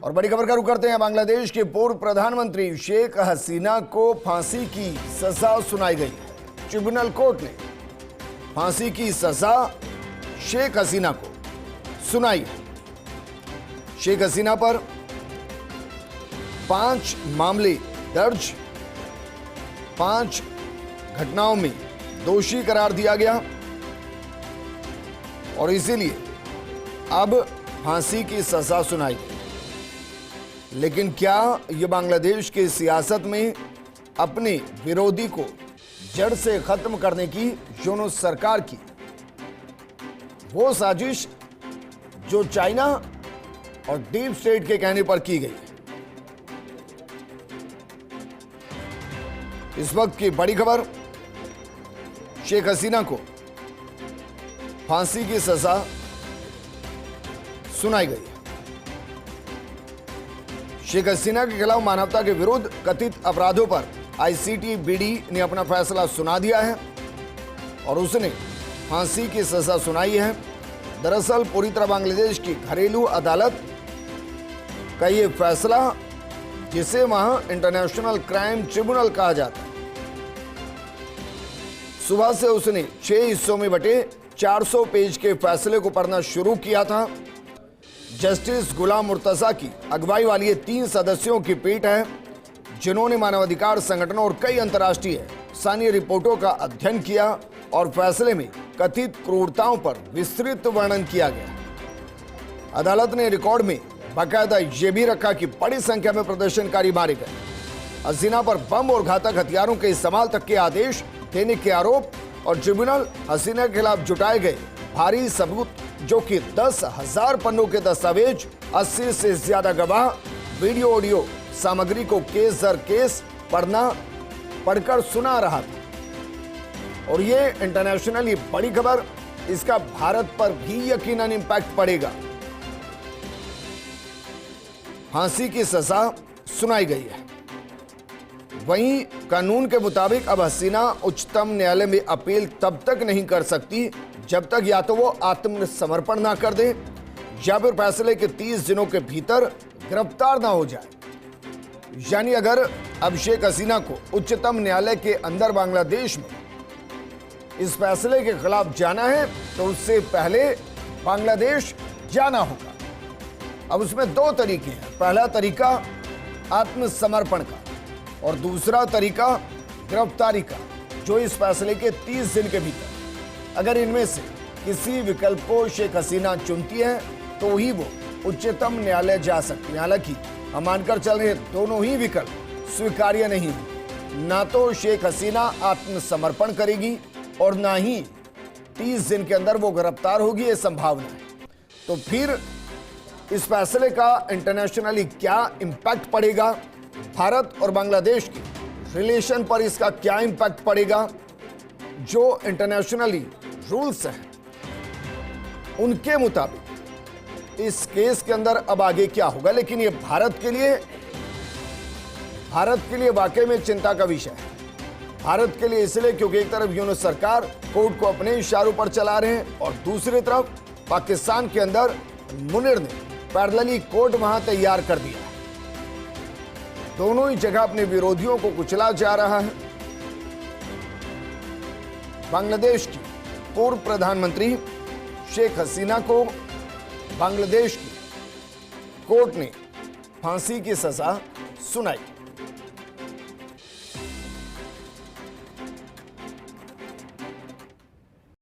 और बड़ी खबर का रुख करते हैं। बांग्लादेश के पूर्व प्रधानमंत्री शेख हसीना को फांसी की सजा सुनाई गई। ट्रिब्यूनल कोर्ट ने फांसी की सजा शेख हसीना को सुनाई। शेख हसीना पर 5 मामले दर्ज, 5 घटनाओं में दोषी करार दिया गया और इसीलिए अब फांसी की सजा सुनाई गई। लेकिन क्या ये बांग्लादेश की सियासत में अपने विरोधी को जड़ से खत्म करने की यूनूस सरकार की वो साजिश जो चाइना और डीप स्टेट के कहने पर की गई? इस वक्त की बड़ी खबर, शेख हसीना को फांसी की सजा सुनाई गई। शेख हसीना के खिलाफ मानवता के विरुद्ध कथित अपराधों पर आईसीटीबीडी ने अपना फैसला सुना दिया है और उसने फांसी की सजा सुनाई है। दरअसल पूरी तरह बांग्लादेश की घरेलू अदालत का ये फैसला, जिसे वहां इंटरनेशनल क्राइम ट्रिब्यूनल कहा जाता है, सुबह से उसने 6 हिस्सों में बटे 400 पेज के फैसले को पढ़ना शुरू किया था। जस्टिस गुलाम मुर्तजा की अगुवाई वाली ये 3 सदस्यों की पीठ है जिन्होंने मानवाधिकार संगठनों और कई अंतर्राष्ट्रीय स्थानीय रिपोर्टों का अध्ययन किया और फैसले में कथित क्रूरताओं पर विस्तृत वर्णन किया गया। अदालत ने रिकॉर्ड में बाकायदा ये भी रखा कि बड़ी संख्या में प्रदर्शनकारी मारे गए। हसीना पर बम और घातक हथियारों के इस्तेमाल तक के आदेश देने के आरोप और ट्रिब्यूनल हसीना के खिलाफ जुटाए गए भारी सबूत, जो कि 10,000 पन्नों के दस्तावेज, 80 से ज्यादा गवाह, वीडियो ऑडियो सामग्री को केस दर केस पढ़कर सुना रहा था। और ये इंटरनेशनली बड़ी खबर, इसका भारत पर भी यकीनन इंपैक्ट पड़ेगा। फांसी की सजा सुनाई गई है। वहीं कानून के मुताबिक अब हसीना उच्चतम न्यायालय में अपील तब तक नहीं कर सकती जब तक या तो वो आत्मसमर्पण ना कर दे या फिर फैसले के 30 दिनों के भीतर गिरफ्तार ना हो जाए। यानी अगर अब शेख हसीना को उच्चतम न्यायालय के अंदर बांग्लादेश में इस फैसले के खिलाफ जाना है तो उससे पहले बांग्लादेश जाना होगा। अब उसमें 2 तरीके हैं। पहला तरीका आत्मसमर्पण का और दूसरा तरीका गिरफ्तारी का, जो इस फैसले के 30 दिन के भीतर। अगर इनमें से किसी विकल्प को शेख हसीना चुनती है तो ही वो उच्चतम न्यायालय जा सकती है। हालांकि हम मानकर चल रहे दोनों ही विकल्प स्वीकार्य नहीं है। ना तो शेख हसीना आत्मसमर्पण करेगी और ना ही 30 दिन के अंदर वो गिरफ्तार होगी, ये संभावना है। तो फिर इस फैसले का इंटरनेशनली क्या इंपैक्ट पड़ेगा, भारत और बांग्लादेश के रिलेशन पर इसका क्या इंपैक्ट पड़ेगा, जो इंटरनेशनली रूल्स हैं उनके मुताबिक इस केस के अंदर अब आगे क्या होगा। लेकिन ये भारत के लिए वाकई में चिंता का विषय है। भारत के लिए इसलिए क्योंकि एक तरफ यूनूस सरकार कोर्ट को अपने इशारों पर चला रहे हैं और दूसरी तरफ पाकिस्तान के अंदर मुनीर ने पैरेलली कोर्ट वहां तैयार कर दिया है। दोनों ही जगह अपने विरोधियों को कुचला जा रहा है। बांग्लादेश की पूर्व प्रधानमंत्री शेख हसीना को बांग्लादेश की कोर्ट ने फांसी की सजा सुनाई।